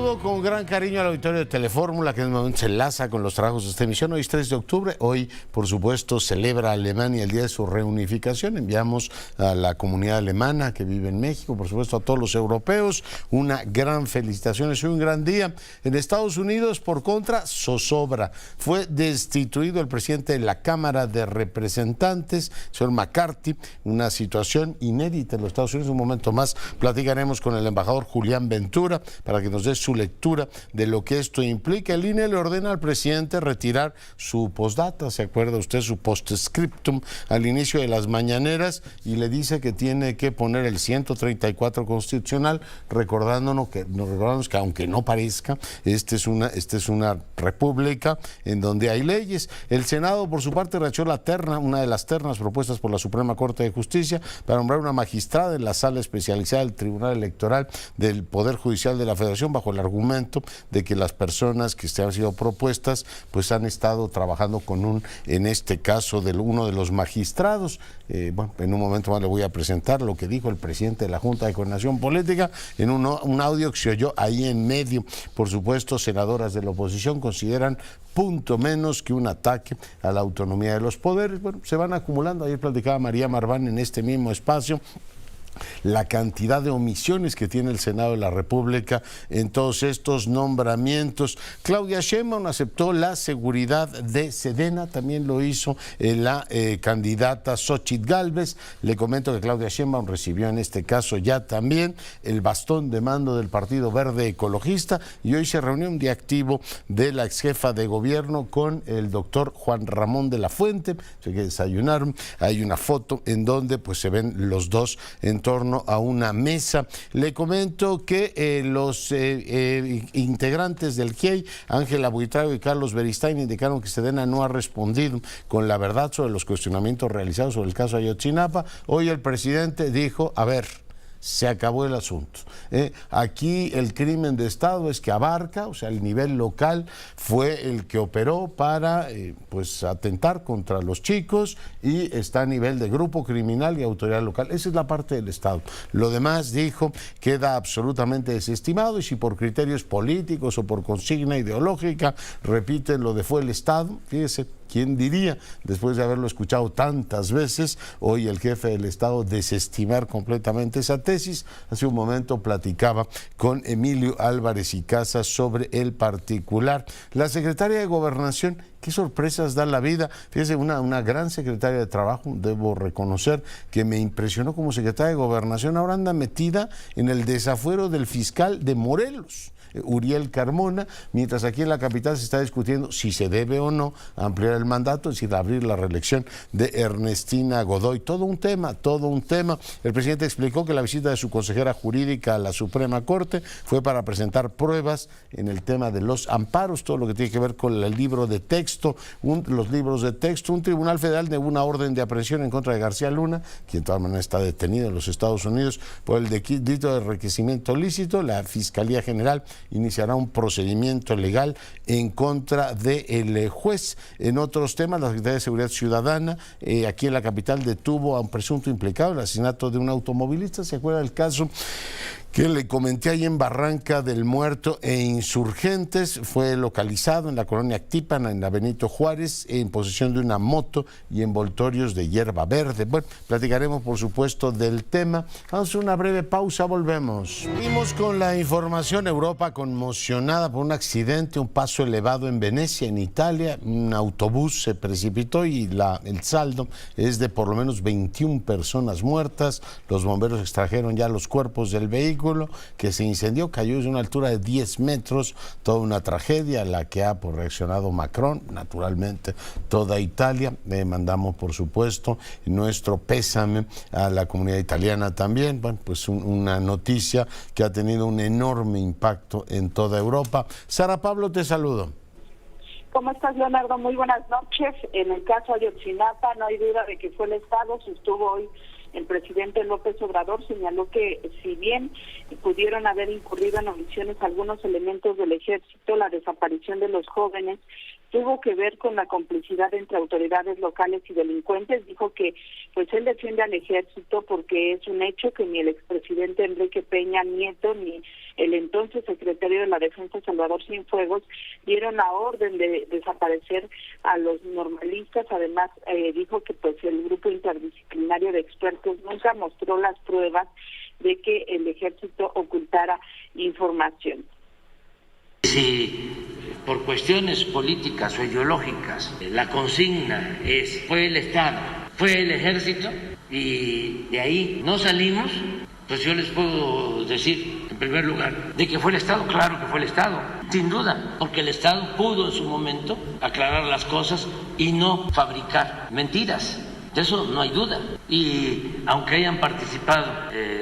Saludo con gran cariño al auditorio de Telefórmula, que en el momento se enlaza con los trabajos de esta emisión. Hoy es 3 de octubre, hoy por supuesto celebra Alemania el día de su reunificación. Enviamos a la comunidad alemana que vive en México, por supuesto a todos los europeos, una gran felicitación. Es un gran día. En Estados Unidos, por contra, zozobra. Fue destituido el presidente de la Cámara de Representantes, señor McCarthy, una situación inédita en los Estados Unidos. Un momento más platicaremos con el embajador Julián Ventura para que nos dé su lectura de lo que esto implica. El INE le ordena al presidente retirar su postdata, ¿se acuerda usted? Su postscriptum al inicio de las mañaneras, y le dice que tiene que poner el 134 constitucional, recordándonos que aunque no parezca, esta es una república en donde hay leyes. El Senado, por su parte, rechazó una de las ternas propuestas por la Suprema Corte de Justicia para nombrar una magistrada en la sala especializada del Tribunal Electoral del Poder Judicial de la Federación, bajo el argumento de que las personas que han sido propuestas pues han estado trabajando con en este caso, uno de los magistrados. Bueno, en un momento más le voy a presentar lo que dijo el presidente de la Junta de Coordinación Política en un audio que se oyó ahí en medio. Por supuesto, senadoras de la oposición consideran punto menos que un ataque a la autonomía de los poderes. Bueno, se van acumulando. Ayer platicaba María Marván en este mismo espacio la cantidad de omisiones que tiene el Senado de la República en todos estos nombramientos. Claudia Sheinbaum aceptó la seguridad de Sedena, también lo hizo la candidata Xóchitl Gálvez. Le comento que Claudia Sheinbaum recibió en este caso ya también el bastón de mando del Partido Verde Ecologista, y hoy se reunió un día activo de la ex jefa de gobierno con el doctor Juan Ramón de la Fuente. Se desayunaron, hay una foto en donde pues se ven los dos en torno a una mesa. Le comento que los integrantes del GIEI, Ángela Buitrago y Carlos Beristain, indicaron que Sedena no ha respondido con la verdad sobre los cuestionamientos realizados sobre el caso Ayotzinapa. Hoy el presidente dijo, a ver, se acabó el asunto. Aquí el crimen de Estado es que abarca, o sea, el nivel local fue el que operó para pues atentar contra los chicos, y está a nivel de grupo criminal y autoridad local. Esa es la parte del Estado. Lo demás, dijo, queda absolutamente desestimado, y si por criterios políticos o por consigna ideológica repiten lo de fue el Estado, fíjese, ¿quién diría, después de haberlo escuchado tantas veces, hoy el jefe del Estado desestimar completamente esa tesis? Hace un momento platicaba con Emilio Álvarez y Casas sobre el particular. La secretaria de Gobernación, qué sorpresas da la vida. Fíjese, una gran secretaria de Trabajo, debo reconocer que me impresionó como secretaria de Gobernación, ahora anda metida en el desafuero del fiscal de Morelos, Uriel Carmona, mientras aquí en la capital se está discutiendo si se debe o no ampliar el mandato, es decir, abrir la reelección de Ernestina Godoy. Todo un tema. El presidente explicó que la visita de su consejera jurídica a la Suprema Corte fue para presentar pruebas en el tema de los amparos, todo lo que tiene que ver con el libro de texto, los libros de texto. Un tribunal federal de una orden de aprehensión en contra de García Luna, quien de todas maneras está detenido en los Estados Unidos por el delito de enriquecimiento ilícito. La Fiscalía General iniciará un procedimiento legal en contra del juez. En otros temas, la Secretaría de Seguridad Ciudadana aquí en la capital detuvo a un presunto implicado en el asesinato de un automovilista. ¿Se acuerda del caso que le comenté ahí en Barranca del Muerto e Insurgentes? Fue localizado en la colonia Actipan, en la Benito Juárez, en posesión de una moto y envoltorios de hierba verde. Bueno, platicaremos por supuesto del tema. Vamos a una breve pausa, volvemos. Seguimos con la información. Europa conmocionada por un accidente, un paso elevado en Venecia, en Italia. Un autobús se precipitó y el saldo es de por lo menos 21 personas muertas. Los bomberos extrajeron ya los cuerpos del vehículo que se incendió, cayó desde una altura de 10 metros, toda una tragedia a la que ha reaccionado Macron, naturalmente toda Italia. Mandamos por supuesto nuestro pésame a la comunidad italiana también. Bueno, pues una noticia que ha tenido un enorme impacto en toda Europa. Sara Pablo, te saludo. ¿Cómo estás, Leonardo? Muy buenas noches. En el caso Ayotzinapa no hay duda de que fue el Estado. Sostuvo hoy el presidente López Obrador, señaló que si bien pudieron haber incurrido en omisiones algunos elementos del ejército, la desaparición de los jóvenes tuvo que ver con la complicidad entre autoridades locales y delincuentes. Dijo que pues él defiende al ejército porque es un hecho que ni el expresidente Enrique Peña Nieto ni el entonces secretario de la Defensa, Salvador Cienfuegos, dieron la orden de desaparecer a los normalistas. Además, dijo que pues el grupo interdisciplinario de expertos nunca mostró las pruebas de que el ejército ocultara información. Si por cuestiones políticas o ideológicas la consigna fue el Estado, fue el ejército y de ahí no salimos, pues yo les puedo decir en primer lugar de que fue el Estado, claro que fue el Estado, sin duda, porque el Estado pudo en su momento aclarar las cosas y no fabricar mentiras. De eso no hay duda. Y aunque hayan participado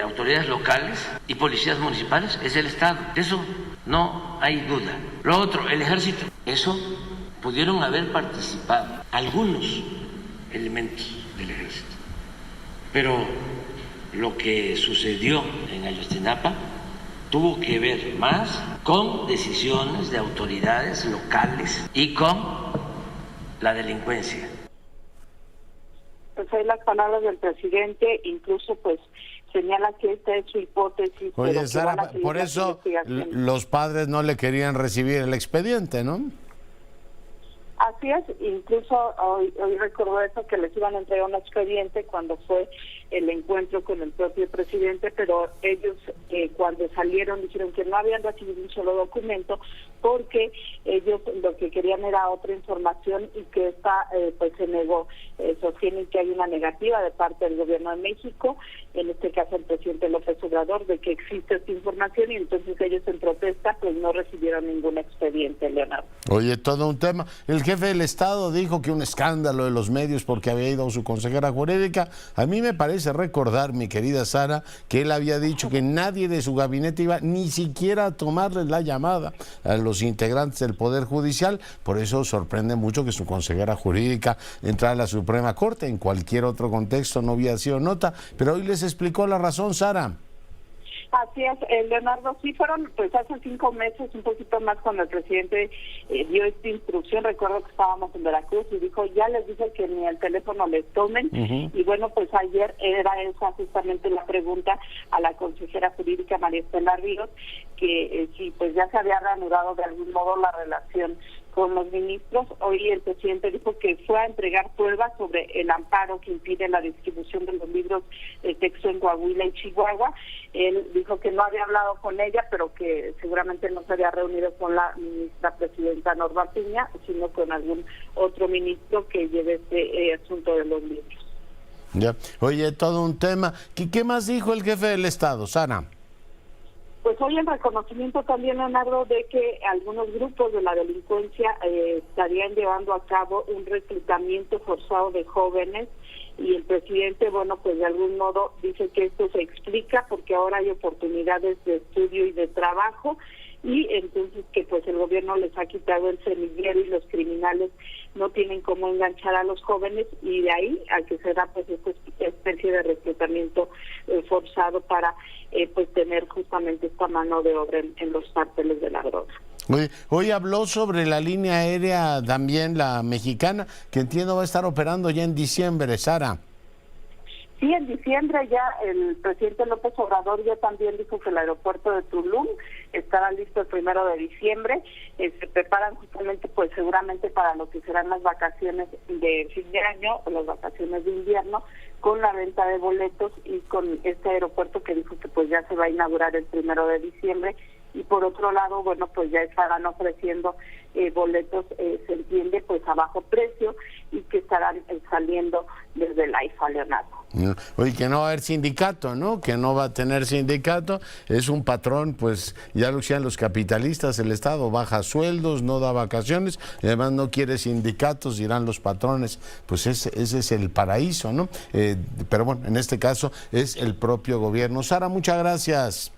autoridades locales y policías municipales, es el Estado. De eso no hay duda. Lo otro, el ejército. Eso pudieron haber participado algunos elementos del ejército. Pero lo que sucedió en Ayotzinapa tuvo que ver más con decisiones de autoridades locales y con la delincuencia. Pues hay las palabras del presidente, incluso pues señala que esta es su hipótesis. Oye, Sara, por eso los padres no le querían recibir el expediente, ¿no? Así es, incluso hoy recordó eso, que les iban a entregar un expediente cuando fue el encuentro con el propio presidente, pero ellos cuando salieron dijeron que no habían recibido un solo documento porque ellos lo que querían era otra información y que esta pues se negó. Sostienen que hay una negativa de parte del gobierno de México, en este caso el presidente López Obrador, de que existe esta información, y entonces ellos en protesta pues no recibieron ningún expediente, Leonardo. Oye, todo un tema. El jefe del Estado dijo que un escándalo de los medios porque había ido su consejera jurídica. A mí me parece recordar, mi querida Sara, que él había dicho que nadie de su gabinete iba ni siquiera a tomarles la llamada a los integrantes del Poder Judicial. Por eso sorprende mucho que su consejera jurídica entrara a la Suprema Corte. En cualquier otro contexto no hubiera sido nota, pero hoy les explicó la razón, Sara. Así es, Leonardo, sí fueron pues hace 5 meses, un poquito más, cuando el presidente dio esta instrucción. Recuerdo que estábamos en Veracruz y dijo, ya les dije que ni el teléfono les tomen. Y bueno, pues ayer era esa justamente la pregunta a la consejera jurídica María Estela Ríos, que si pues ya se había reanudado de algún modo la relación con los ministros. Hoy el presidente dijo que fue a entregar pruebas sobre el amparo que impide la distribución de los libros de texto en Coahuila y Chihuahua. Él dijo que no había hablado con ella, pero que seguramente no se había reunido con la ministra presidenta Norma Piña, sino con algún otro ministro que lleve este asunto de los libros. Ya. Oye, todo un tema. ¿Qué más dijo el jefe del Estado, Sara? Pues hoy el reconocimiento también, Leonardo, de que algunos grupos de la delincuencia estarían llevando a cabo un reclutamiento forzado de jóvenes, y el presidente, bueno, pues de algún modo dice que esto se explica porque ahora hay oportunidades de estudio y de trabajo, y entonces que pues el gobierno les ha quitado el semillero y los criminales no tienen cómo enganchar a los jóvenes, y de ahí a que se da pues esta especie de reclutamiento forzado para pues tener justamente esta mano de obra en los cárteles de la droga. Hoy habló sobre la línea aérea también, la mexicana, que entiendo va a estar operando ya en diciembre, Sara. Sí, en diciembre ya el presidente López Obrador ya también dijo que el aeropuerto de Tulum estará listo el 1 de diciembre. Se preparan justamente, pues seguramente para lo que serán las vacaciones de fin de año o las vacaciones de invierno, con la venta de boletos y con este aeropuerto que dijo que pues ya se va a inaugurar el 1 de diciembre. Y por otro lado, bueno, pues ya estarán ofreciendo boletos, se entiende, pues a bajo precio, y que estarán saliendo desde el AIFA, Leonardo. Oye, que no va a haber sindicato, ¿no? Que no va a tener sindicato. Es un patrón, pues ya lo decían los capitalistas, el Estado baja sueldos, no da vacaciones, y además no quiere sindicatos, dirán los patrones. Pues ese es el paraíso, ¿no? Pero bueno, en este caso es el propio gobierno. Sara, muchas gracias.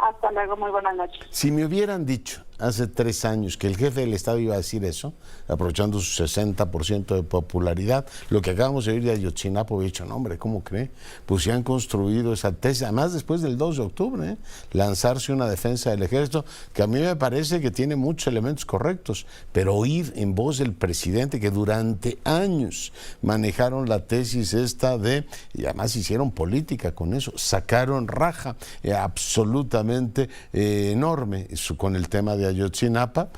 Hasta luego, muy buenas noches. Si me hubieran dicho hace 3 años que el jefe del Estado iba a decir eso, aprovechando su 60% de popularidad, lo que acabamos de oír de Ayotzinapa, había dicho, no hombre, ¿cómo cree? Pues se han construido esa tesis, además después del 2 de octubre, lanzarse una defensa del ejército, que a mí me parece que tiene muchos elementos correctos, pero oír en voz del presidente que durante años manejaron la tesis esta de, y además hicieron política con eso, sacaron raja absolutamente enorme con el tema de Ayotzinapa.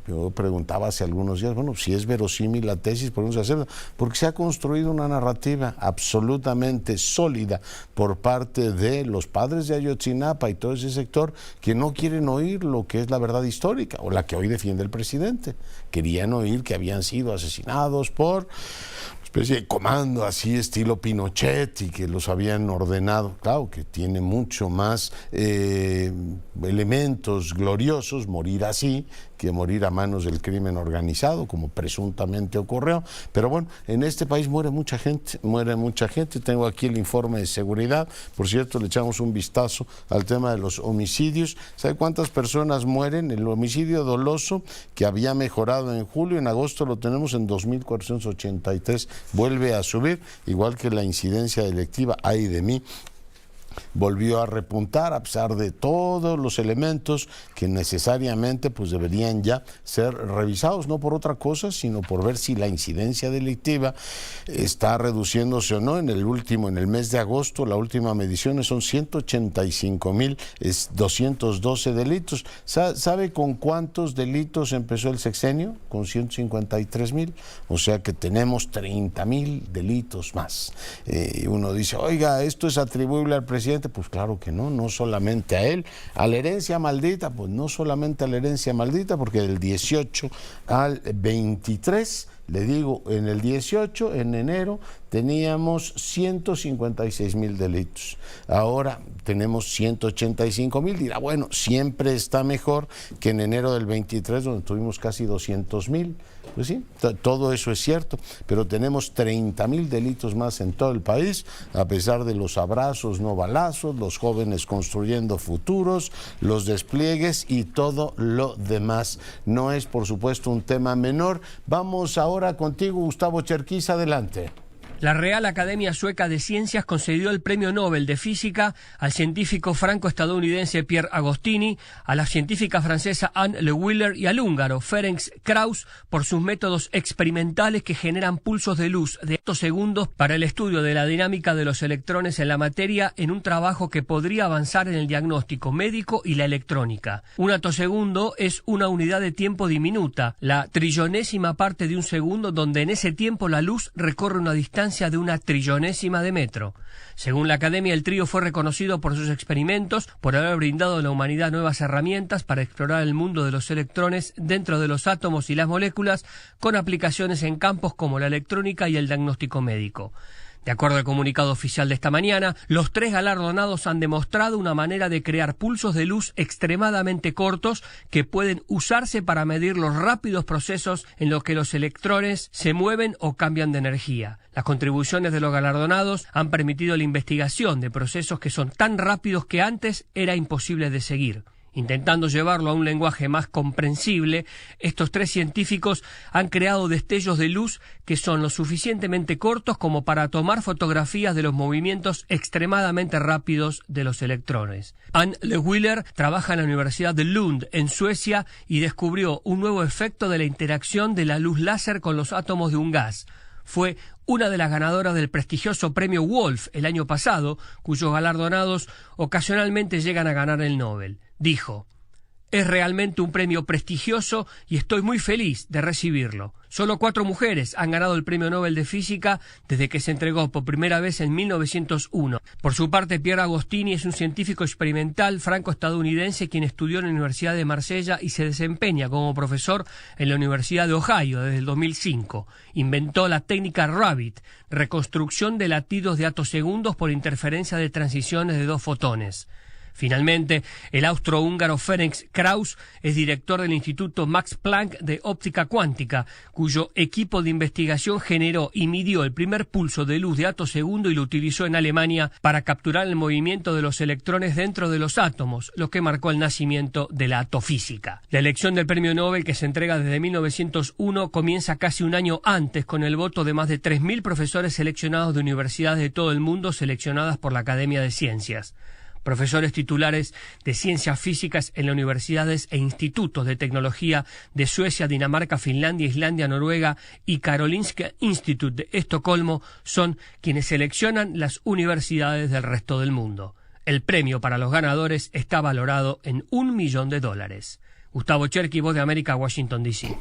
Yo preguntaba hace algunos días, bueno, si es verosímil la tesis, podemos hacerlo, porque se ha construido una narrativa absolutamente sólida por parte de los padres de Ayotzinapa y todo ese sector que no quieren oír lo que es la verdad histórica, o la que hoy defiende el presidente. Querían oír que habían sido asesinados por especie de comando así estilo Pinochet y que los habían ordenado. Claro que tiene mucho más elementos gloriosos morir así que morir a manos del crimen organizado, como presuntamente ocurrió. Pero bueno, en este país muere mucha gente. Tengo aquí el informe de seguridad. Por cierto, le echamos un vistazo al tema de los homicidios. ¿Sabe cuántas personas mueren? El homicidio doloso, que había mejorado en julio, en agosto lo tenemos en 2.483. Vuelve a subir, igual que la incidencia delictiva. Ay de mí, volvió a repuntar a pesar de todos los elementos que necesariamente pues deberían ya ser revisados, no por otra cosa, sino por ver si la incidencia delictiva está reduciéndose o no. En el mes de agosto, la última medición son 185.212 delitos. ¿Sabe con cuántos delitos empezó el sexenio? Con 153.000, o sea que tenemos 30.000 delitos más. Y uno dice, oiga, ¿esto es atribuible al presidente? Pues claro que no, no solamente a él. A la herencia maldita, pues no solamente a la herencia maldita, porque del 18 al 23, le digo, en el 18, en enero, teníamos 156.000 delitos. Ahora tenemos 185.000. Dirá, bueno, siempre está mejor que en enero del 23, donde tuvimos casi 200.000. Pues sí, todo eso es cierto, pero tenemos 30.000 delitos más en todo el país, a pesar de los abrazos, no balazos, los jóvenes construyendo futuros, los despliegues y todo lo demás. No es, por supuesto, un tema menor. Vamos ahora contigo, Gustavo Cherkis, adelante. La Real Academia Sueca de Ciencias concedió el Premio Nobel de Física al científico franco-estadounidense Pierre Agostini, a la científica francesa Anne Le Willer y al húngaro Ferenc Krausz por sus métodos experimentales que generan pulsos de luz de segundos para el estudio de la dinámica de los electrones en la materia, en un trabajo que podría avanzar en el diagnóstico médico y la electrónica. Un atosegundo es una unidad de tiempo diminuta, la trillonésima parte de un segundo, donde en ese tiempo la luz recorre una distancia de una trillonésima de metro. Según la Academia, el trío fue reconocido por sus experimentos, por haber brindado a la humanidad nuevas herramientas para explorar el mundo de los electrones dentro de los átomos y las moléculas, con aplicaciones en campos como la electrónica y el diagnóstico médico. De acuerdo al comunicado oficial de esta mañana, los 3 galardonados han demostrado una manera de crear pulsos de luz extremadamente cortos que pueden usarse para medir los rápidos procesos en los que los electrones se mueven o cambian de energía. Las contribuciones de los galardonados han permitido la investigación de procesos que son tan rápidos que antes era imposible de seguir. Intentando llevarlo a un lenguaje más comprensible, estos 3 científicos han creado destellos de luz que son lo suficientemente cortos como para tomar fotografías de los movimientos extremadamente rápidos de los electrones. Anne Le Willer trabaja en la Universidad de Lund, en Suecia, y descubrió un nuevo efecto de la interacción de la luz láser con los átomos de un gas. Fue una de las ganadoras del prestigioso premio Wolf el año pasado, cuyos galardonados ocasionalmente llegan a ganar el Nobel. Dijo: «Es realmente un premio prestigioso y estoy muy feliz de recibirlo. Solo 4 mujeres han ganado el Premio Nobel de Física desde que se entregó por primera vez en 1901. Por su parte, Pierre Agostini es un científico experimental franco-estadounidense quien estudió en la Universidad de Marsella y se desempeña como profesor en la Universidad de Ohio desde el 2005. Inventó la técnica Rabbit, reconstrucción de latidos de atosegundos por interferencia de transiciones de 2 fotones. Finalmente, el austrohúngaro Ferenc Krausz es director del Instituto Max Planck de Óptica Cuántica, cuyo equipo de investigación generó y midió el primer pulso de luz de atosegundo y lo utilizó en Alemania para capturar el movimiento de los electrones dentro de los átomos, lo que marcó el nacimiento de la atofísica. La elección del premio Nobel, que se entrega desde 1901, comienza casi un año antes con el voto de más de 3.000 profesores seleccionados de universidades de todo el mundo, seleccionadas por la Academia de Ciencias. Profesores titulares de ciencias físicas en las universidades e institutos de tecnología de Suecia, Dinamarca, Finlandia, Islandia, Noruega y Karolinska Institute de Estocolmo son quienes seleccionan las universidades del resto del mundo. El premio para los ganadores está valorado en $1 millón. Gustavo Cherky, Voz de América, Washington, D.C.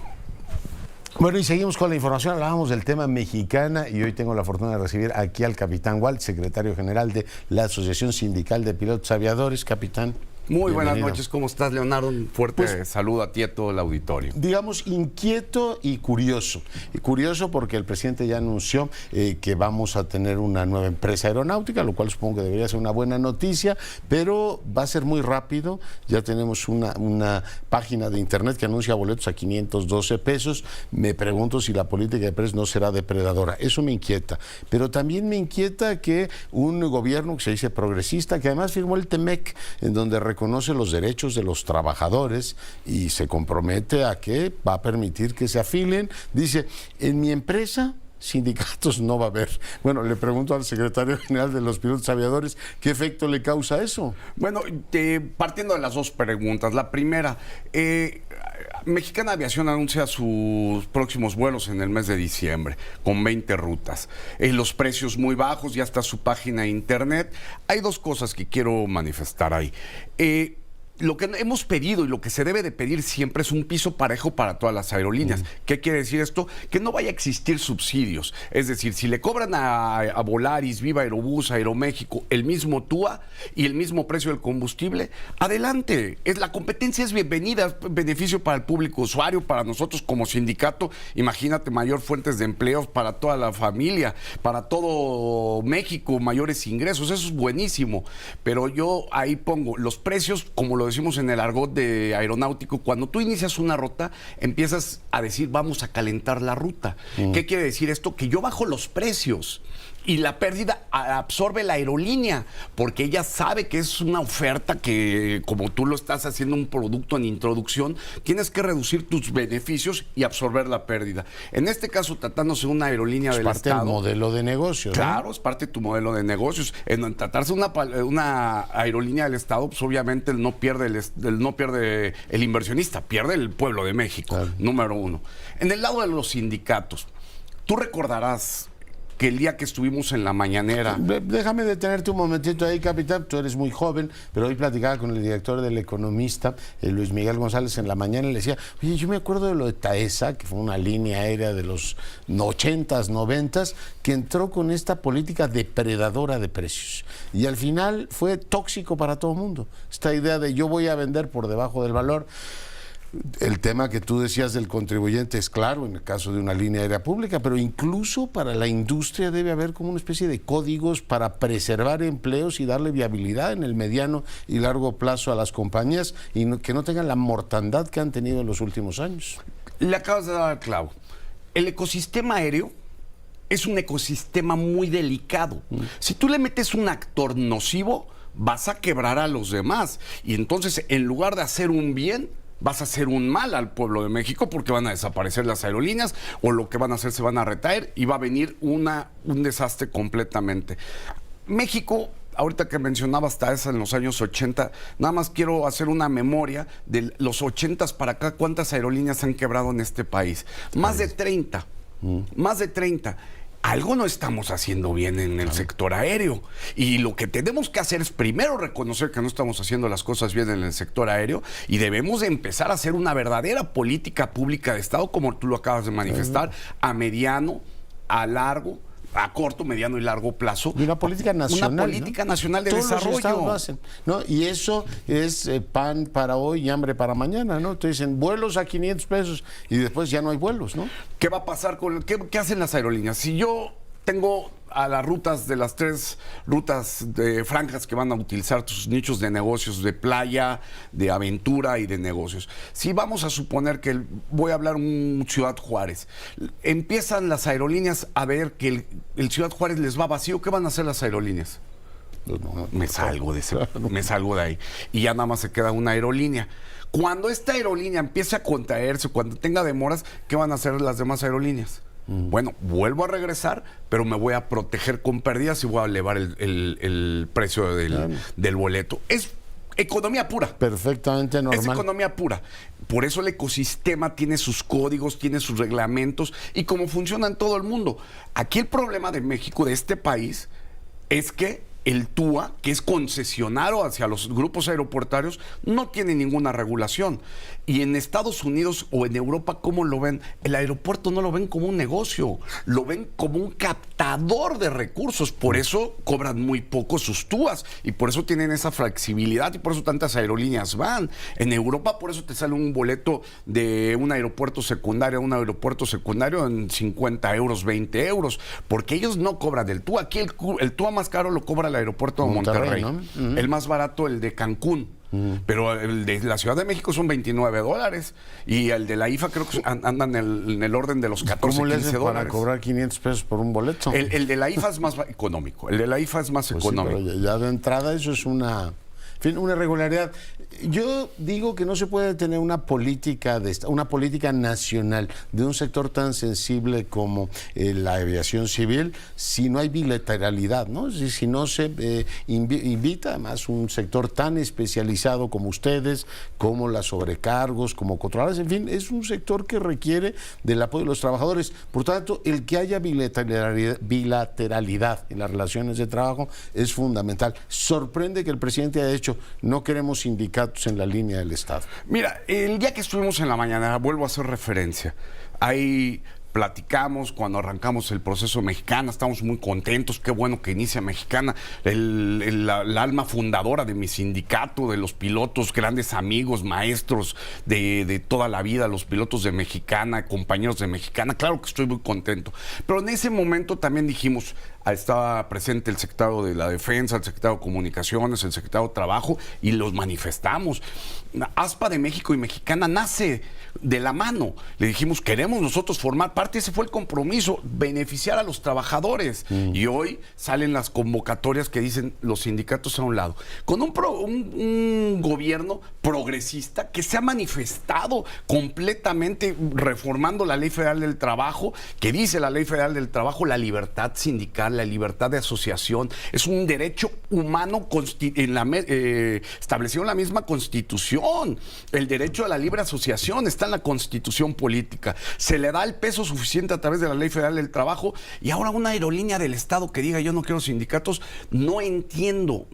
Bueno, y seguimos con la información. Hablábamos del tema mexicana y hoy tengo la fortuna de recibir aquí al capitán Walt, secretario general de la Asociación Sindical de Pilotos Aviadores. Capitán. Muy bienvenido. buenas noches, ¿cómo estás, Leonardo? Un fuerte saludo a ti y a todo el auditorio. Digamos, inquieto y curioso. Y curioso porque el presidente ya anunció que vamos a tener una nueva empresa aeronáutica, lo cual supongo que debería ser una buena noticia, pero va a ser muy rápido. Ya tenemos una página de internet que anuncia boletos a 512 pesos. Me pregunto si la política de precios no será depredadora. Eso me inquieta. Pero también me inquieta que un gobierno que se dice progresista, que además firmó el TEMEC, en donde reconoce los derechos de los trabajadores y se compromete a que va a permitir que se afilen. Dice, en mi empresa sindicatos no va a haber. Bueno, le pregunto al secretario general de los pilotos aviadores, ¿qué efecto le causa eso? Bueno, partiendo de las dos preguntas. La primera, Mexicana Aviación anuncia sus próximos vuelos en el mes de diciembre, con 20 rutas. Los precios muy bajos, ya está su página de internet. Hay dos cosas que quiero manifestar ahí. Lo que hemos pedido y lo que se debe de pedir siempre es un piso parejo para todas las aerolíneas. ¿Qué quiere decir esto? Que no vaya a existir subsidios. Es decir, si le cobran a Volaris, Viva Aerobús, Aeroméxico el mismo TUA y el mismo precio del combustible, adelante. La competencia es bienvenida, es beneficio para el público usuario, para nosotros como sindicato. Imagínate, mayor fuentes de empleos para toda la familia, para todo México, mayores ingresos. Eso es buenísimo. Pero yo ahí pongo los precios, como lo decimos en el argot de aeronáutico, cuando tú inicias una ruta, empiezas a decir, vamos a calentar la ruta. ¿Qué quiere decir esto? Que yo bajo los precios y la pérdida absorbe la aerolínea, porque ella sabe que es una oferta que, como tú lo estás haciendo un producto en introducción, tienes que reducir tus beneficios y absorber la pérdida. En este caso, tratándose de una aerolínea del Estado. Es parte del modelo de negocio, ¿no? Claro, es parte de tu modelo de negocios. En tratarse de una aerolínea del Estado, pues obviamente no pierde el inversionista, pierde el pueblo de México, claro. Número uno. En el lado de los sindicatos, tú recordarás que el día que estuvimos en la mañanera... Déjame detenerte un momentito ahí, capitán. Tú eres muy joven, pero hoy platicaba con el director del Economista, Luis Miguel González, en la mañana, y le decía, oye, yo me acuerdo de lo de Taesa, que fue una línea aérea de los 80s, 90s, que entró con esta política depredadora de precios. Y al final fue tóxico para todo el mundo. Esta idea de yo voy a vender por debajo del valor. El tema que tú decías del contribuyente es claro en el caso de una línea aérea pública, pero incluso para la industria debe haber como una especie de códigos para preservar empleos y darle viabilidad en el mediano y largo plazo a las compañías y que no tengan la mortandad que han tenido en los últimos años. Le acabas de dar al clavo. El ecosistema aéreo es un ecosistema muy delicado. Si tú le metes un actor nocivo, vas a quebrar a los demás. Y entonces, en lugar de hacer un bien, vas a hacer un mal al pueblo de México, porque van a desaparecer las aerolíneas, o lo que van a hacer se van a retraer y va a venir un desastre completamente. México, ahorita que mencionaba hasta esa en los años 80, nada más quiero hacer una memoria de los 80s para acá, cuántas aerolíneas han quebrado en este país. Más de 30. Más de 30. Algo no estamos haciendo bien en el sector aéreo. Y lo que tenemos que hacer es primero reconocer que no estamos haciendo las cosas bien en el sector aéreo y debemos de empezar a hacer una verdadera política pública de Estado, como tú lo acabas de manifestar, a mediano, a largo, a corto, mediano y largo plazo. Y una política nacional. Una política nacional de Todos desarrollo. Los estados lo hacen, ¿no? Y eso es pan para hoy y hambre para mañana, ¿no? Te dicen vuelos a 500 pesos y después ya no hay vuelos, ¿no? ¿Qué va a pasar con qué hacen las aerolíneas? Si yo tengo a las rutas de las 3 rutas de franjas que van a utilizar sus nichos de negocios de playa, de aventura y de negocios. Si vamos a suponer que voy a hablar un Ciudad Juárez, empiezan las aerolíneas a ver que el Ciudad Juárez les va vacío, ¿qué van a hacer las aerolíneas? Me salgo de ahí. Y ya nada más se queda una aerolínea. Cuando esta aerolínea empiece a contraerse, cuando tenga demoras, ¿qué van a hacer las demás aerolíneas? Bueno, vuelvo a regresar, pero me voy a proteger con pérdidas y voy a elevar el precio del boleto. Es economía pura. Perfectamente normal. Es economía pura. Por eso el ecosistema tiene sus códigos, tiene sus reglamentos y cómo funciona en todo el mundo. Aquí el problema de México, de este país, es que el TUA, que es concesionario hacia los grupos aeroportuarios, no tiene ninguna regulación. Y en Estados Unidos o en Europa, ¿cómo lo ven? El aeropuerto no lo ven como un negocio, lo ven como un captador de recursos. Por eso cobran muy poco sus TUAs y por eso tienen esa flexibilidad y por eso tantas aerolíneas van. En Europa, por eso te sale un boleto de un aeropuerto secundario a un aeropuerto secundario en 50 euros, 20 euros, porque ellos no cobran el TUA. Aquí el TUA más caro lo cobra el aeropuerto de Monterrey, ¿no? El más barato, el de Cancún. Pero el de la Ciudad de México son $29 y el de la IFA creo que andan en el orden de los 14, ¿Cómo le 15 hacen dólares. para cobrar 500 pesos por un boleto? El de la IFA es más económico. El de la IFA es más económico. Sí, pero ya de entrada eso es una irregularidad. Yo digo que no se puede tener una política nacional de un sector tan sensible como la aviación civil si no hay bilateralidad, ¿no? Si no se invita además un sector tan especializado como ustedes, como las sobrecargos, como controladores, en fin, es un sector que requiere del apoyo de los trabajadores. Por tanto, el que haya bilateralidad en las relaciones de trabajo es fundamental. Sorprende que el presidente haya dicho no queremos sindicatos en la línea del Estado. Mira, el día que estuvimos en la mañana, vuelvo a hacer referencia, ahí platicamos cuando arrancamos el proceso Mexicana, estamos muy contentos, qué bueno que inicia Mexicana, la alma fundadora de mi sindicato, de los pilotos, grandes amigos, maestros de toda la vida, los pilotos de Mexicana, compañeros de Mexicana, claro que estoy muy contento. Pero en ese momento también dijimos, estaba presente el secretario de la Defensa, el secretario de Comunicaciones, el secretario de Trabajo, y los manifestamos. ASPA de México y Mexicana nace de la mano. Le dijimos, queremos nosotros formar parte, ese fue el compromiso, beneficiar a los trabajadores. Y hoy salen las convocatorias que dicen los sindicatos a un lado. Con un gobierno progresista que se ha manifestado completamente reformando la Ley Federal del Trabajo, que dice la Ley Federal del Trabajo, la libertad sindical, la libertad de asociación, es un derecho humano establecido en la misma Constitución. El derecho a la libre asociación está en la Constitución política. Se le da el peso suficiente a través de la Ley Federal del Trabajo y ahora una aerolínea del Estado que diga yo no quiero sindicatos, no entiendo,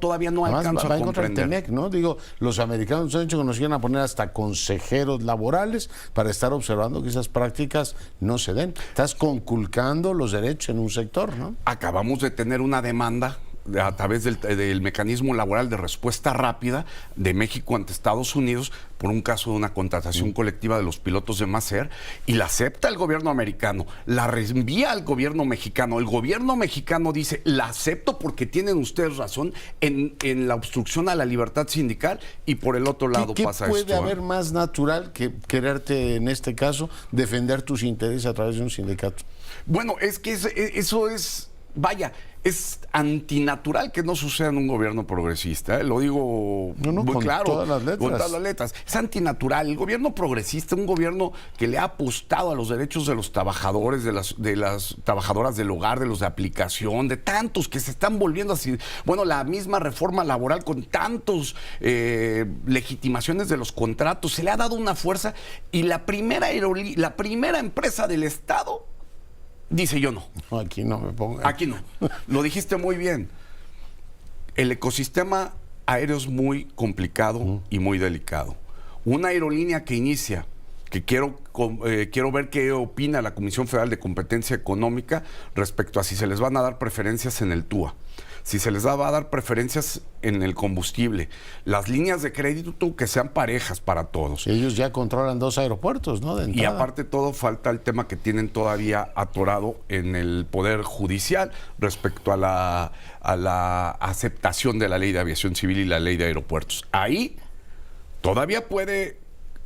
todavía no alcanzo a comprender. Temec, ¿no? Digo, los americanos han dicho que nos iban a poner hasta consejeros laborales para estar observando que esas prácticas no se den. Estás conculcando los derechos en un sector, ¿no? Acabamos de tener una demanda a través del mecanismo laboral de respuesta rápida de México ante Estados Unidos por un caso de una contratación colectiva de los pilotos de MASER y la acepta el gobierno americano, la reenvía al gobierno mexicano. El gobierno mexicano dice, la acepto porque tienen ustedes razón en la obstrucción a la libertad sindical y por el otro lado pasa esto. ¿Qué puede haber más natural que quererte, en este caso, defender tus intereses a través de un sindicato? Bueno, es que eso es... Vaya, es antinatural que no suceda en un gobierno progresista, ¿eh? Lo digo muy claro. Todas las letras. Con todas las letras. Es antinatural. El gobierno progresista, un gobierno que le ha apostado a los derechos de los trabajadores, de las trabajadoras del hogar, de los de aplicación, de tantos que se están volviendo así. Bueno, la misma reforma laboral con tantos legitimaciones de los contratos, se le ha dado una fuerza y la primera empresa del Estado dice yo no. Aquí no me pongan. Aquí no. Lo dijiste muy bien. El ecosistema aéreo es muy complicado y muy delicado. Una aerolínea que inicia, que quiero ver qué opina la Comisión Federal de Competencia Económica respecto a si se les van a dar preferencias en el TUA. si se les va a dar preferencias en el combustible, las líneas de crédito que sean parejas para todos. Ellos ya controlan 2 aeropuertos, ¿no? Y aparte todo, falta el tema que tienen todavía atorado en el Poder Judicial respecto a la aceptación de la Ley de Aviación Civil y la Ley de Aeropuertos. Ahí todavía puede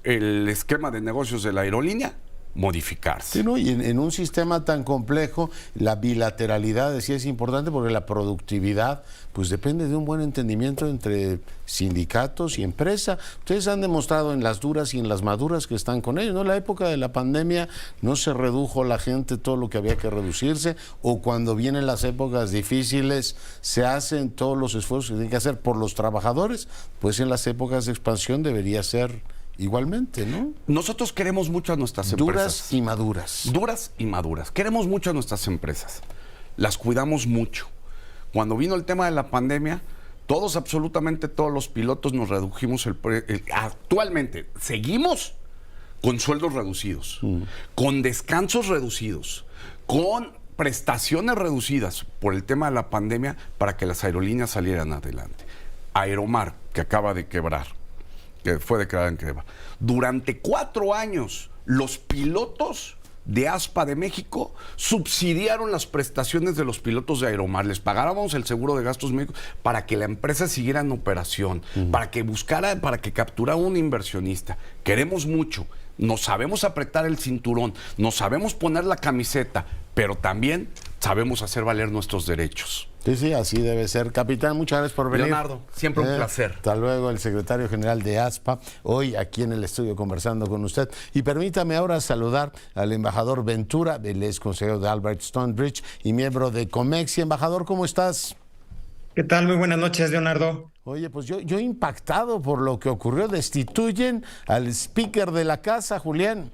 el esquema de negocios de la aerolínea modificarse. Sí, ¿no? Y en un sistema tan complejo, la bilateralidad sí es importante, porque la productividad pues depende de un buen entendimiento entre sindicatos y empresa. Ustedes han demostrado en las duras y en las maduras que están con ellos, ¿no? En la época de la pandemia no se redujo la gente todo lo que había que reducirse, o cuando vienen las épocas difíciles se hacen todos los esfuerzos que tienen que hacer por los trabajadores, pues en las épocas de expansión debería ser igualmente, ¿no? Nosotros queremos mucho a nuestras empresas. Duras y maduras. Duras y maduras. Queremos mucho a nuestras empresas. Las cuidamos mucho. Cuando vino el tema de la pandemia, absolutamente todos los pilotos nos redujimos actualmente seguimos con sueldos reducidos, con descansos reducidos, con prestaciones reducidas por el tema de la pandemia, para que las aerolíneas salieran adelante. Aeromar, que acaba de quebrar, que fue declarada en quiebra. Durante 4 años, los pilotos de ASPA de México subsidiaron las prestaciones de los pilotos de Aeromar. Les pagábamos el seguro de gastos médicos para que la empresa siguiera en operación, para que capturara un inversionista. Queremos mucho, nos sabemos apretar el cinturón, nos sabemos poner la camiseta, pero también sabemos hacer valer nuestros derechos. Sí, así debe ser. Capitán, muchas gracias por venir. Leonardo, siempre un placer. Hasta luego, el secretario general de ASPA, hoy aquí en el estudio conversando con usted. Y permítame ahora saludar al embajador Ventura, el ex consejero de Albert Stonebridge y miembro de Comexi. Embajador, ¿cómo estás? ¿Qué tal? Muy buenas noches, Leonardo. Oye, pues yo impactado por lo que ocurrió. Destituyen al speaker de la casa, Julián.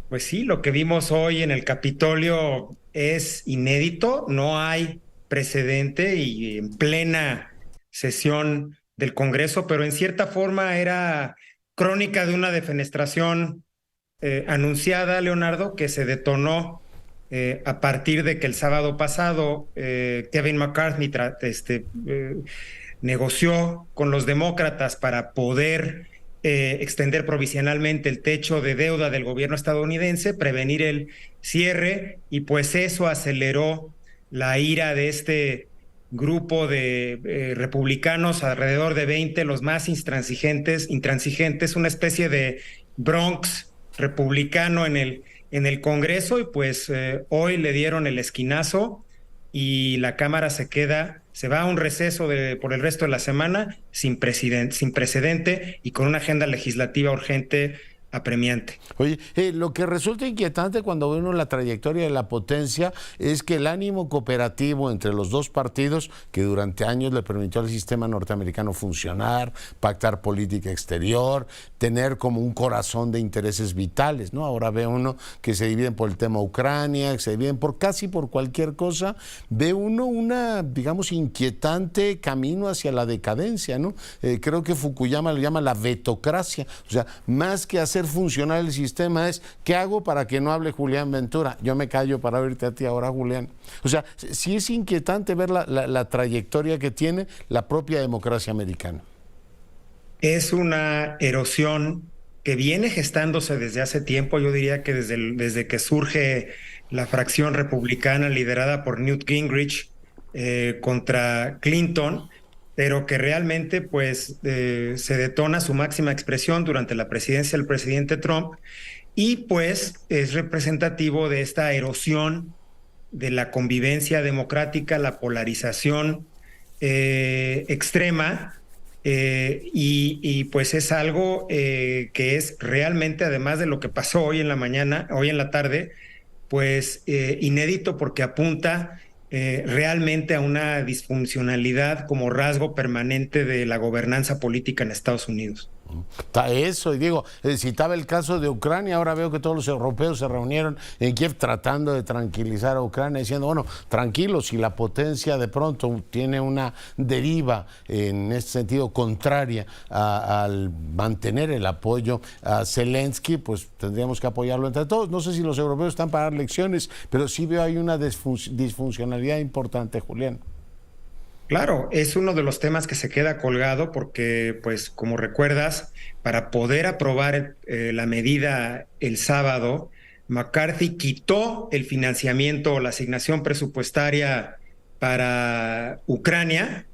Pues sí, lo que vimos hoy en el Capitolio es inédito, no hay precedente y en plena sesión del Congreso, pero en cierta forma era crónica de una defenestración anunciada, Leonardo, que se detonó a partir de que el sábado pasado Kevin McCarthy negoció con los demócratas para poder extender provisionalmente el techo de deuda del gobierno estadounidense, prevenir el cierre, y pues eso aceleró la ira de este grupo de republicanos, alrededor de 20, los más intransigentes, una especie de Bronx republicano en el Congreso, y pues hoy le dieron el esquinazo y la Cámara se va a un receso por el resto de la semana sin precedente y con una agenda legislativa urgente apremiante. Oye, lo que resulta inquietante cuando ve uno la trayectoria de la potencia es que el ánimo cooperativo entre los dos partidos, que durante años le permitió al sistema norteamericano funcionar, pactar política exterior, tener como un corazón de intereses vitales, ¿no? Ahora ve uno que se dividen por el tema Ucrania, que se dividen casi por cualquier cosa, ve uno una, digamos, inquietante camino hacia la decadencia, ¿no? Creo que Fukuyama lo llama la vetocracia, o sea, más que hacer funcionar el sistema es ¿qué hago para que no hable Julián Ventura? Yo me callo para oírte a ti ahora, Julián. O sea, sí es inquietante ver la trayectoria que tiene la propia democracia americana. Es una erosión que viene gestándose desde hace tiempo, yo diría que desde que surge la fracción republicana liderada por Newt Gingrich contra Clinton, pero que realmente pues se detona su máxima expresión durante la presidencia del presidente Trump, y pues es representativo de esta erosión de la convivencia democrática, la polarización extrema, y pues es algo que es realmente, además de lo que pasó hoy en la tarde, pues inédito, porque apunta realmente a una disfuncionalidad como rasgo permanente de la gobernanza política en Estados Unidos. Eso, y digo, citaba el caso de Ucrania, ahora veo que todos los europeos se reunieron en Kiev tratando de tranquilizar a Ucrania, diciendo, bueno, tranquilos, si la potencia de pronto tiene una deriva en este sentido contraria al mantener el apoyo a Zelensky, pues tendríamos que apoyarlo entre todos. No sé si los europeos están para dar lecciones, pero sí veo ahí una disfuncionalidad importante, Julián. Claro, es uno de los temas que se queda colgado porque, pues, como recuerdas, para poder aprobar la medida el sábado, McCarthy quitó el financiamiento o la asignación presupuestaria para Ucrania,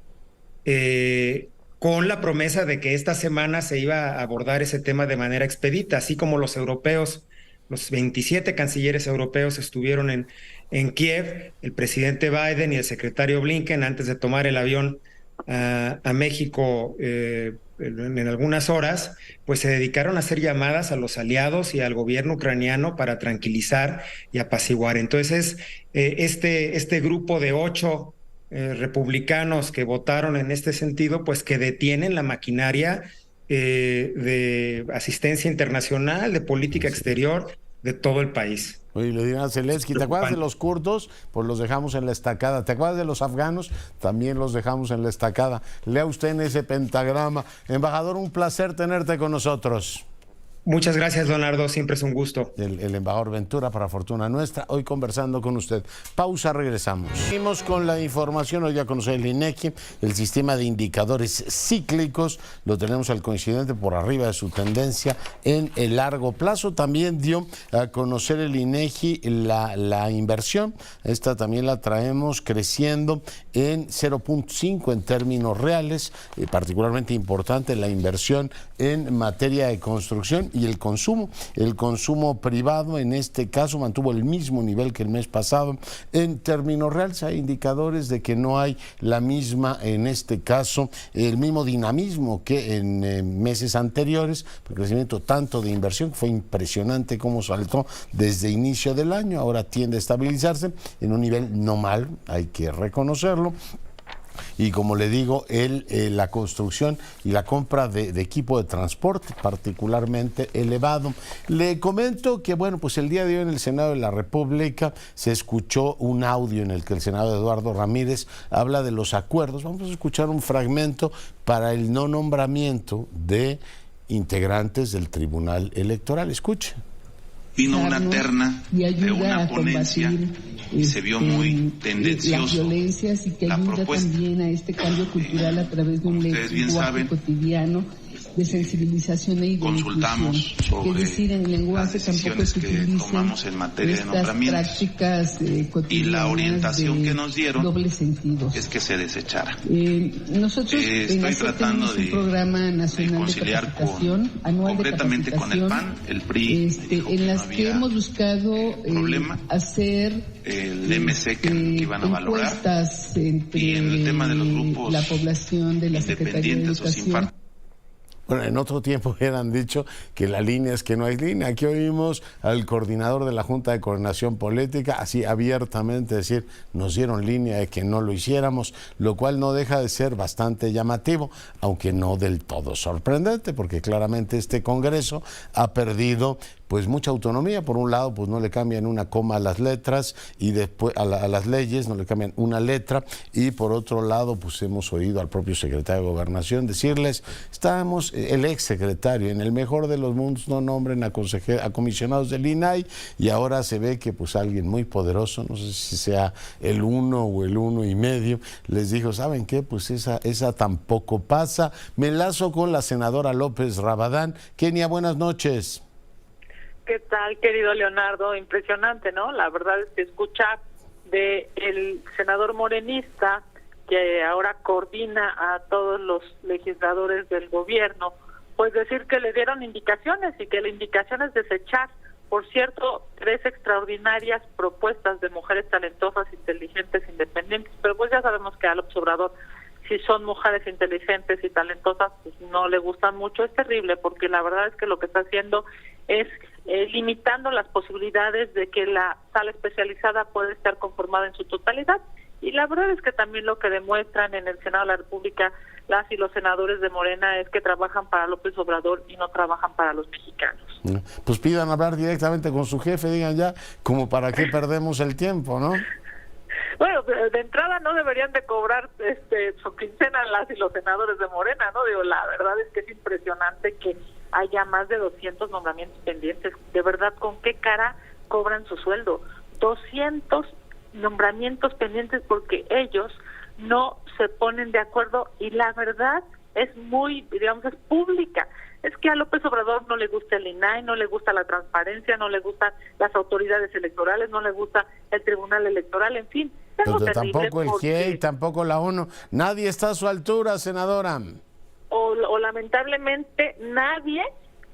con la promesa de que esta semana se iba a abordar ese tema de manera expedita, así como los europeos, los 27 cancilleres europeos estuvieron en Kiev, el presidente Biden y el secretario Blinken, antes de tomar el avión a México en algunas horas, pues se dedicaron a hacer llamadas a los aliados y al gobierno ucraniano para tranquilizar y apaciguar. Entonces, este grupo de 8 republicanos que votaron en este sentido, pues que detienen la maquinaria de asistencia internacional, de política exterior de todo el país. Oye, le dirán a Zelensky, ¿te acuerdas de los kurdos? Pues los dejamos en la estacada. ¿Te acuerdas de los afganos? También los dejamos en la estacada. Lea usted en ese pentagrama. Embajador, un placer tenerte con nosotros. Muchas gracias, Leonardo, siempre es un gusto. El embajador Ventura, para fortuna nuestra, hoy conversando con usted. Pausa, regresamos. Seguimos con la información, hoy ya conocer el INEGI, el sistema de indicadores cíclicos, lo tenemos al coincidente por arriba de su tendencia en el largo plazo. También dio a conocer el INEGI la inversión, esta también la traemos creciendo en 0.5 en términos reales, particularmente importante la inversión en materia de construcción y el consumo privado en este caso mantuvo el mismo nivel que el mes pasado en términos reales. Hay indicadores de que no hay la misma, en este caso, el mismo dinamismo que en meses anteriores, el crecimiento tanto de inversión que fue impresionante como saltó desde inicio del año, ahora tiende a estabilizarse en un nivel no mal, hay que reconocerlo. Y como le digo, la construcción y la compra de equipo de transporte particularmente elevado. Le comento que, bueno, pues el día de hoy en el Senado de la República se escuchó un audio en el que el senador Eduardo Ramírez habla de los acuerdos. Vamos a escuchar un fragmento para el no nombramiento de integrantes del Tribunal Electoral. Escuche. Vino una terna de una ponencia y se vio muy tendencioso las violencias y que ayuda también a este cambio cultural a través de un lenguaje cotidiano de sensibilización e consultamos sobre es decir, en el lenguaje tampoco se que tomamos en materia de nombramientos prácticas y la orientación que nos dieron doble sentido es que se desechara. Nosotros estoy tratando de programa nacional conciliar concretamente con el PAN, el PRI en las que hemos buscado hacer el MC que iban a valorar entre y en el tema de los grupos la población de la Secretaría de Educación. Bueno, en otro tiempo hubieran dicho que la línea es que no hay línea. Aquí oímos al coordinador de la Junta de Coordinación Política así abiertamente decir, nos dieron línea de que no lo hiciéramos, lo cual no deja de ser bastante llamativo, aunque no del todo sorprendente, porque claramente este Congreso ha perdido pues mucha autonomía. Por un lado, pues no le cambian una coma a las letras y después a las leyes no le cambian una letra, y por otro lado, pues hemos oído al propio secretario de Gobernación decirles, el ex secretario, en el mejor de los mundos no nombren a comisionados del INAI, y ahora se ve que pues alguien muy poderoso, no sé si sea el 1 o el 1.5, les dijo, ¿saben qué? Pues esa tampoco pasa. Me enlazo con la senadora López Rabadán. Kenia, buenas noches. ¿Qué tal, querido Leonardo? Impresionante, ¿no? La verdad es que escuchar de el senador morenista que ahora coordina a todos los legisladores del gobierno, pues decir que le dieron indicaciones y que la indicación es desechar, por cierto, 3 extraordinarias propuestas de mujeres talentosas, inteligentes, independientes, pero pues ya sabemos que al Obrador, si son mujeres inteligentes y talentosas, pues no le gustan mucho. Es terrible, porque la verdad es que lo que está haciendo es limitando las posibilidades de que la sala especializada pueda estar conformada en su totalidad. Y la verdad es que también lo que demuestran en el Senado de la República las y los senadores de Morena es que trabajan para López Obrador y no trabajan para los mexicanos. Pues pidan hablar directamente con su jefe, digan ya, como para qué perdemos el tiempo, ¿no? Bueno, de entrada no deberían de cobrar su quincena las y los senadores de Morena, ¿no? Digo, la verdad es que es impresionante que haya más de 200 nombramientos pendientes. De verdad, ¿con qué cara cobran su sueldo? 200 nombramientos pendientes porque ellos no se ponen de acuerdo y la verdad es muy, digamos, es pública. Es que a López Obrador no le gusta el INAI, no le gusta la transparencia, no le gustan las autoridades electorales, no le gusta el Tribunal Electoral, en fin. Pero tampoco el GIEI, tampoco la ONU. Nadie está a su altura, senadora. O lamentablemente nadie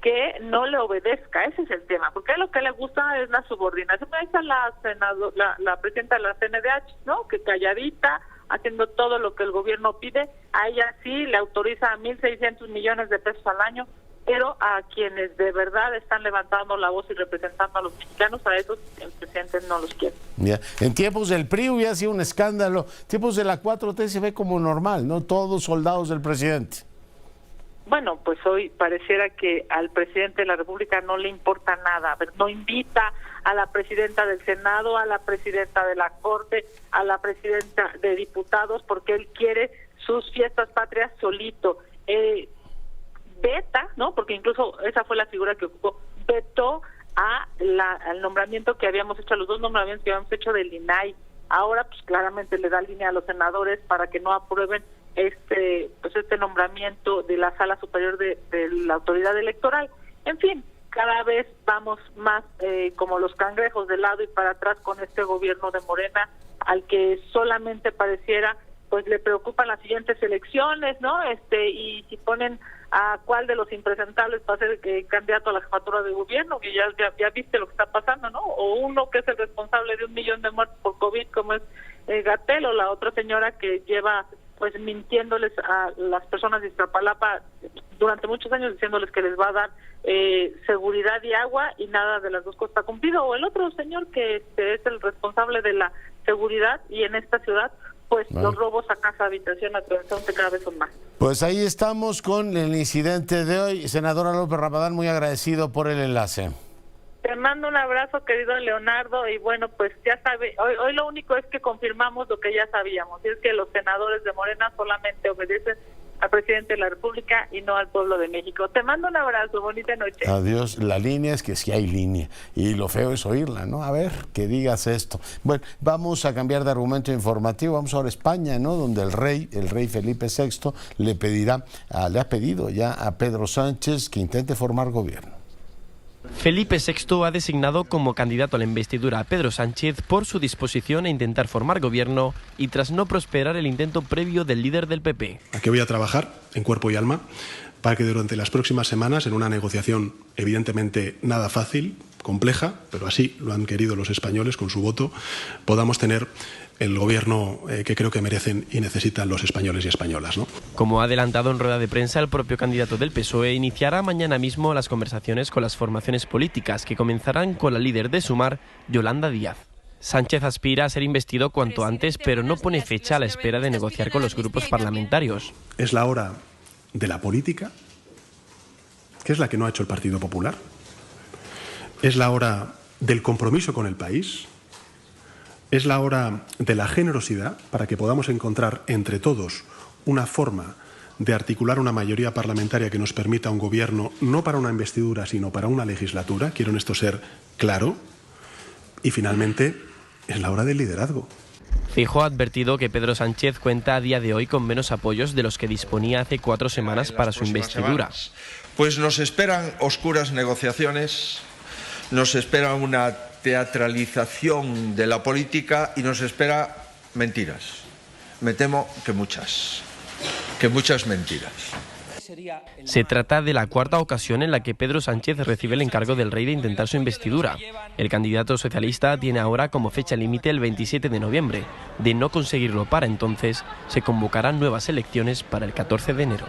que no le obedezca, ese es el tema, porque a lo que le gusta es la subordinación. Ahí está la presidenta de la CNDH, ¿no? Que calladita, haciendo todo lo que el gobierno pide, a ella sí le autoriza 1.600 millones de pesos al año, pero a quienes de verdad están levantando la voz y representando a los mexicanos, a esos el presidente no los quiere. Ya. En tiempos del PRI hubiera sido un escándalo, en tiempos de la 4T se ve como normal, ¿no? Todos soldados del presidente. Bueno, pues hoy pareciera que al presidente de la República no le importa nada. A ver, no invita a la presidenta del Senado, a la presidenta de la Corte, a la presidenta de Diputados, porque él quiere sus fiestas patrias solito. Veta, ¿no? Porque incluso esa fue la figura que ocupó, vetó al nombramiento que habíamos hecho, a los dos nombramientos que habíamos hecho del INAI. Ahora, pues claramente le da línea a los senadores para que no aprueben este nombramiento de la Sala Superior de la Autoridad Electoral. En fin, cada vez vamos más como los cangrejos de lado y para atrás con este gobierno de Morena, al que solamente pareciera pues le preocupan las siguientes elecciones, ¿no? Y si ponen a cuál de los impresentables para ser candidato a la jefatura de gobierno, que ya viste lo que está pasando, ¿no? O uno que es el responsable de 1 millón de muertos por COVID, como es Gatell, o la otra señora que lleva pues mintiéndoles a las personas de Iztapalapa durante muchos años, diciéndoles que les va a dar seguridad y agua, y nada de las dos cosas está cumplido, o el otro señor que es el responsable de la seguridad, y en esta ciudad pues los robos a casa, habitación, atención cada vez son más. Pues ahí estamos con el incidente de hoy. Senadora López Rabadán, muy agradecido por el enlace. Te mando un abrazo, querido Leonardo, y bueno, pues ya sabe, hoy lo único es que confirmamos lo que ya sabíamos, y es que los senadores de Morena solamente obedecen al presidente de la República y no al pueblo de México. Te mando un abrazo, bonita noche. Adiós. La línea es que sí hay línea, y lo feo es oírla, ¿no? A ver, que digas esto. Bueno, vamos a cambiar de argumento informativo, vamos ahora a España, ¿no? Donde el rey Felipe VI le ha pedido ya a Pedro Sánchez que intente formar gobierno. Felipe VI ha designado como candidato a la investidura a Pedro Sánchez por su disposición a intentar formar gobierno y tras no prosperar el intento previo del líder del PP. Aquí voy a trabajar en cuerpo y alma para que durante las próximas semanas, en una negociación evidentemente nada fácil, compleja, pero así lo han querido los españoles con su voto, podamos tener el gobierno que creo que merecen y necesitan los españoles y españolas, ¿no? Como ha adelantado en rueda de prensa el propio candidato del PSOE, iniciará mañana mismo las conversaciones con las formaciones políticas que comenzarán con la líder de Sumar, Yolanda Díaz. Sánchez aspira a ser investido cuanto antes, pero no pone fecha a la espera de negociar con los grupos parlamentarios. Es la hora de la política, que es la que no ha hecho el Partido Popular. Es la hora del compromiso con el país. Es la hora de la generosidad para que podamos encontrar entre todos una forma de articular una mayoría parlamentaria que nos permita un gobierno no para una investidura, sino para una legislatura. Quiero en esto ser claro. Y finalmente, es la hora del liderazgo. Feijóo ha advertido que Pedro Sánchez cuenta a día de hoy con menos apoyos de los que disponía hace 4 semanas para su investidura. Pues nos esperan oscuras negociaciones, nos espera una teatralización de la política y nos espera mentiras. Me temo que muchas mentiras. Se trata de la 4ª ocasión en la que Pedro Sánchez recibe el encargo del rey de intentar su investidura. El candidato socialista tiene ahora como fecha límite el 27 de noviembre. De no conseguirlo para entonces, se convocarán nuevas elecciones para el 14 de enero.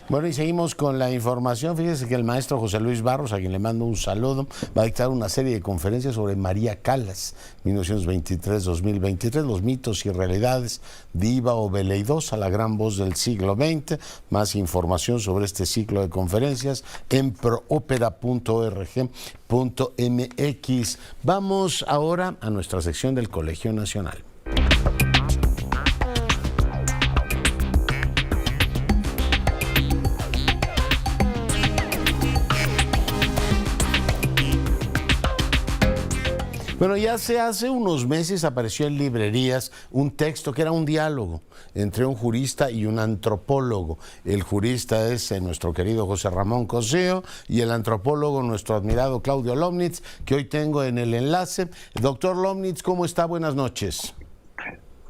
Bueno, y seguimos con la información. Fíjese que el maestro José Luis Barros, a quien le mando un saludo, va a dictar una serie de conferencias sobre María Callas, 1923-2023, los mitos y realidades, diva o veleidosa, la gran voz del siglo XX. Más información sobre este ciclo de conferencias en proopera.org.mx. Vamos ahora a nuestra sección del Colegio Nacional. Bueno, ya hace unos meses apareció en librerías un texto que era un diálogo entre un jurista y un antropólogo. El jurista es nuestro querido José Ramón Cosío y el antropólogo nuestro admirado Claudio Lomnitz, que hoy tengo en el enlace. Doctor Lomnitz, ¿cómo está? Buenas noches.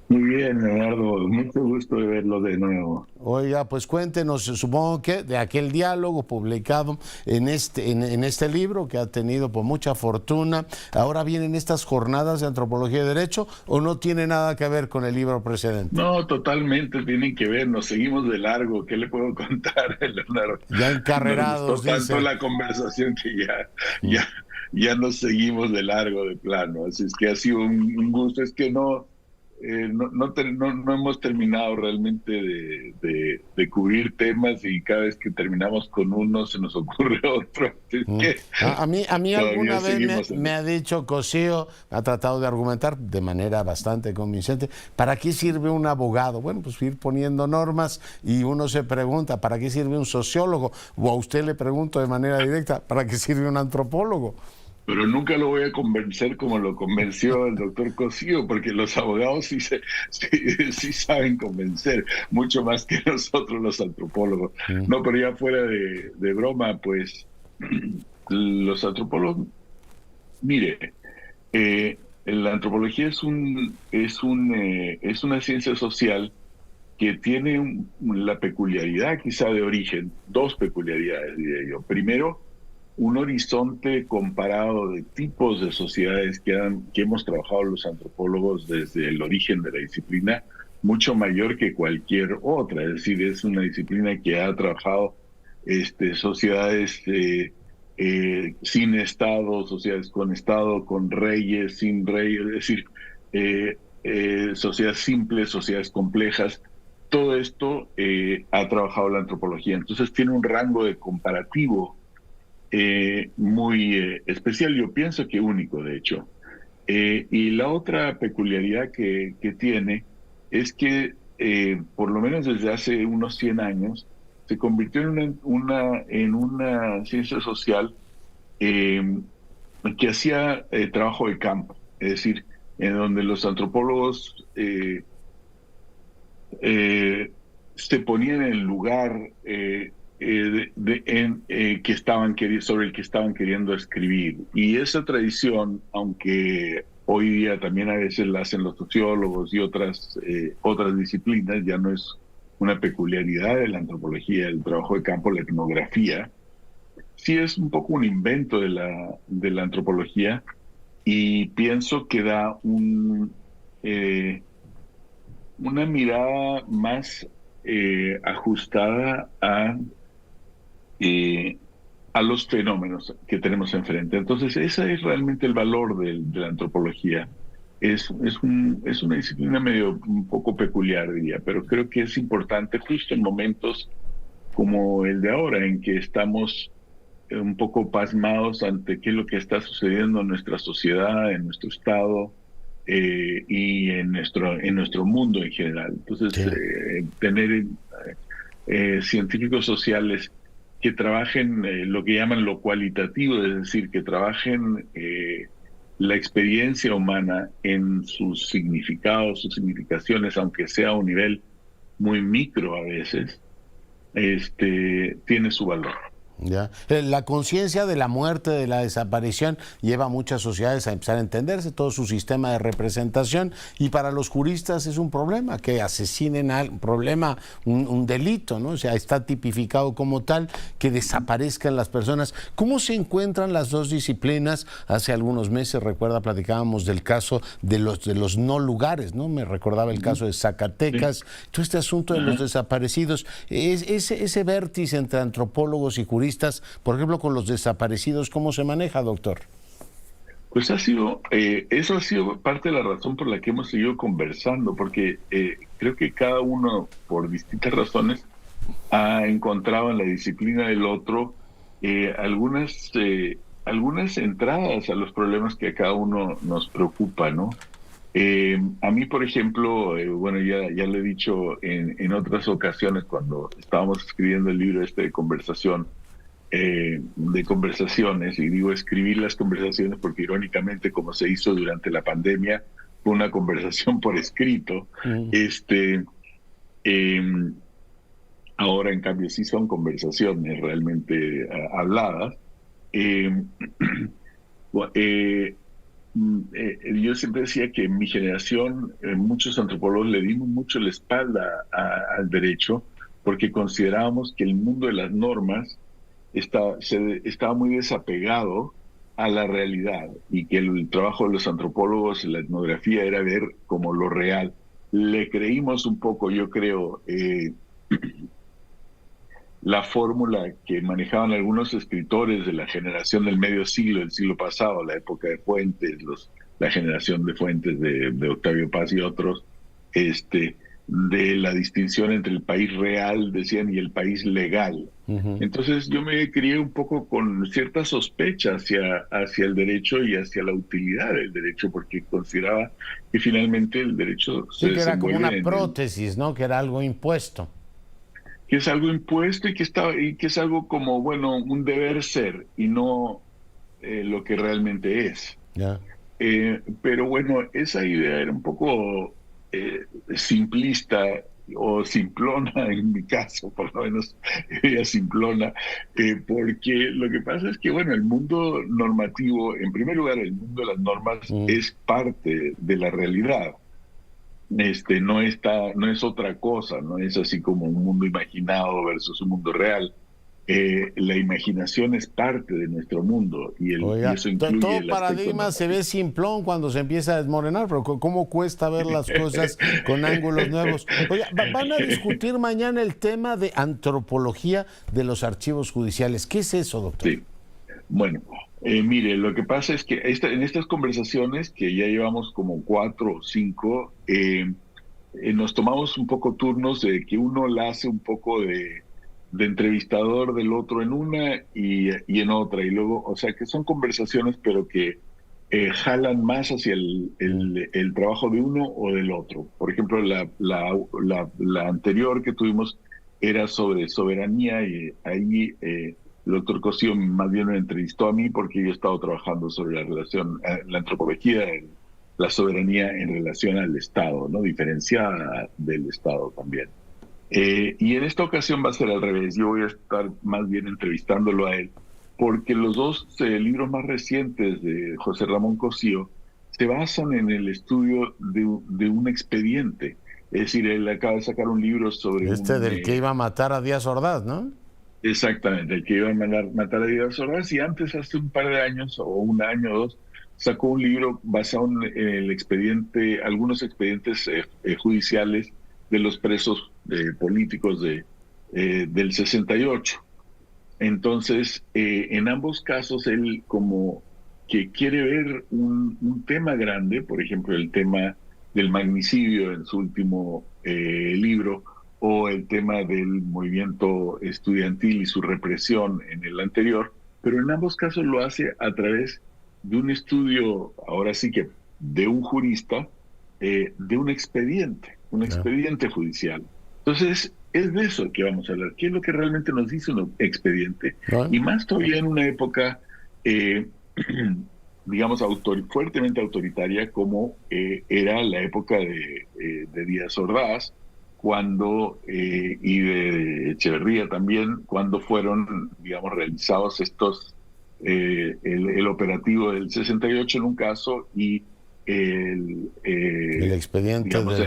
Muy bien, Leonardo, mucho gusto de verlo de nuevo. Oiga, pues cuéntenos, supongo que de aquel diálogo publicado en este libro que ha tenido por mucha fortuna, ahora vienen estas jornadas de antropología y derecho, ¿o no tiene nada que ver con el libro precedente? No, totalmente tienen que ver, nos seguimos de largo, ¿qué le puedo contar, Leonardo? Ya encarrerados, nos gustó tanto la conversación que ya nos seguimos de largo de plano, así es que ha sido un gusto, es que no hemos terminado realmente de cubrir temas y cada vez que terminamos con uno se nos ocurre otro. A mí alguna vez me ha dicho Cosío, ha tratado de argumentar de manera bastante convincente, ¿para qué sirve un abogado? Bueno, pues ir poniendo normas y uno se pregunta, ¿para qué sirve un sociólogo? O a usted le pregunto de manera directa, ¿para qué sirve un antropólogo? Pero nunca lo voy a convencer como lo convenció el doctor Cosío, porque los abogados sí saben convencer, mucho más que nosotros los antropólogos. No, pero ya fuera de broma, pues los antropólogos, mire, la antropología es una ciencia social que tiene la peculiaridad quizá de origen, dos peculiaridades, diría yo. Primero, un horizonte comparado de tipos de sociedades que hemos trabajado los antropólogos desde el origen de la disciplina, mucho mayor que cualquier otra. Es decir, es una disciplina que ha trabajado sociedades sin Estado, sociedades con reyes, sin reyes, es decir, sociedades simples, sociedades complejas. Todo esto ha trabajado la antropología. Entonces tiene un rango de comparativo muy especial, yo pienso que único, de hecho. Y la otra peculiaridad que tiene es que, por lo menos desde hace unos 100 años, se convirtió en una ciencia social que hacía trabajo de campo, es decir, en donde los antropólogos se ponían en el lugar sobre el que estaban queriendo escribir. Y esa tradición, aunque hoy día también a veces la hacen los sociólogos y otras disciplinas, ya no es una peculiaridad de la antropología, el trabajo de campo, la etnografía, sí es un poco un invento de la antropología, y pienso que da una mirada más ajustada a los fenómenos que tenemos enfrente. Entonces, ese es realmente el valor de la antropología. Es una disciplina un poco peculiar, diría, pero creo que es importante justo en momentos como el de ahora, en que estamos un poco pasmados ante qué es lo que está sucediendo en nuestra sociedad, en nuestro estado y en nuestro mundo en general. Entonces, tener científicos sociales que trabajen lo que llaman lo cualitativo, es decir, que trabajen la experiencia humana en sus significados, sus significaciones, aunque sea a un nivel muy micro a veces, tiene su valor. Ya. La conciencia de la muerte, de la desaparición, lleva a muchas sociedades a empezar a entenderse todo su sistema de representación, y para los juristas es un problema que asesinen a un problema, un delito, ¿no? O sea, está tipificado como tal, que desaparezcan las personas. ¿Cómo se encuentran las dos disciplinas? Hace algunos meses, recuerda, platicábamos del caso de los no lugares, ¿no? Me recordaba el caso de Zacatecas, todo este asunto de los desaparecidos, ese vértice entre antropólogos y juristas, por ejemplo, con los desaparecidos, ¿cómo se maneja, doctor? Pues eso ha sido parte de la razón por la que hemos seguido conversando, porque creo que cada uno, por distintas razones, ha encontrado en la disciplina del otro algunas entradas a los problemas que a cada uno nos preocupa, ¿no? A mí, por ejemplo, bueno, ya lo he dicho en otras ocasiones cuando estábamos escribiendo el libro de conversación, de conversaciones, y digo escribir las conversaciones porque irónicamente, como se hizo durante la pandemia, fue una conversación por escrito. Ahora en cambio sí son conversaciones realmente habladas. Yo siempre decía que en mi generación muchos antropólogos le dimos mucho la espalda al derecho porque considerábamos que el mundo de las normas estaba muy desapegado a la realidad y que el trabajo de los antropólogos en la etnografía era ver como lo real. Le creímos un poco, yo creo, la fórmula que manejaban algunos escritores de la generación del medio siglo, del siglo pasado, la época de Fuentes, la generación de Fuentes de Octavio Paz y otros, de la distinción entre el país real, decían, y el país legal. Entonces yo me crié un poco con cierta sospecha hacia el derecho y hacia la utilidad del derecho, porque consideraba que finalmente el derecho sí, que era como una prótesis, ¿no? Que era algo impuesto. Que es algo impuesto y que es algo como, bueno, un deber ser y no lo que realmente es. Yeah. Pero bueno, esa idea era un poco simplista o simplona en mi caso, por lo menos era simplona, porque lo que pasa es que, bueno, el mundo normativo, en primer lugar, el mundo de las normas es parte de la realidad. No es otra cosa, no es así como un mundo imaginado versus un mundo real. La imaginación es parte de nuestro mundo y eso incluye todo paradigma se ve simplón cuando se empieza a desmoronar, pero cómo cuesta ver las cosas con ángulos nuevos. Oiga, van a discutir mañana el tema de antropología de los archivos judiciales. ¿Qué es eso, doctor? Sí. Bueno, mire, lo que pasa es que en estas conversaciones, que ya llevamos como 4 o 5, nos tomamos un poco turnos de que uno la hace un poco de entrevistador del otro en una y en otra, y luego, o sea, que son conversaciones pero que jalan más hacia el trabajo de uno o del otro. Por ejemplo, la anterior que tuvimos era sobre soberanía, y ahí el doctor Cosío más bien me entrevistó a mí porque yo he estado trabajando sobre la relación, la antropología, la soberanía en relación al Estado, ¿no? Diferenciada del Estado también. Y en esta ocasión va a ser al revés. Yo voy a estar más bien entrevistándolo a él, porque los dos libros más recientes de José Ramón Cosío se basan en el estudio de un expediente. Es decir, él acaba de sacar un libro sobre... del que iba a matar a Díaz Ordaz, ¿no? Exactamente, el que iba a matar a Díaz Ordaz, y antes, hace un par de años, o un año o dos, sacó un libro basado en el expediente, algunos expedientes judiciales de los presos políticos del 68. Entonces, en ambos casos, él como que quiere ver un tema grande, por ejemplo, el tema del magnicidio en su último libro, o el tema del movimiento estudiantil y su represión en el anterior, pero en ambos casos lo hace a través de un estudio, ahora sí que de un jurista, de un expediente judicial. Entonces, es de eso que vamos a hablar. ¿Qué es lo que realmente nos dice un expediente? Y más todavía en una época, digamos, fuertemente autoritaria, como era la época de Díaz Ordaz, y de Echeverría también, cuando fueron, digamos, realizados estos, el operativo del 68 en un caso, y el expediente, digamos,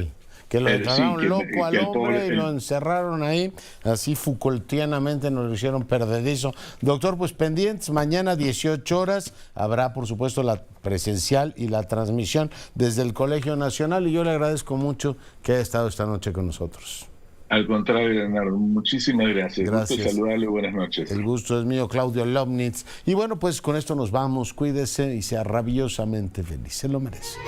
que lo declararon loco al hombre y lo encerraron ahí, así Foucaultianamente nos lo hicieron perdedizo. Doctor, pues pendientes, mañana 18 horas habrá, por supuesto, la presencial y la transmisión desde el Colegio Nacional, y yo le agradezco mucho que haya estado esta noche con nosotros. Al contrario, Leonardo, muchísimas gracias. Gracias. Gusto saludarle, buenas noches. El gusto es mío, Claudio Lobnitz. Y bueno, pues con esto nos vamos, cuídese y sea rabiosamente feliz, se lo merece.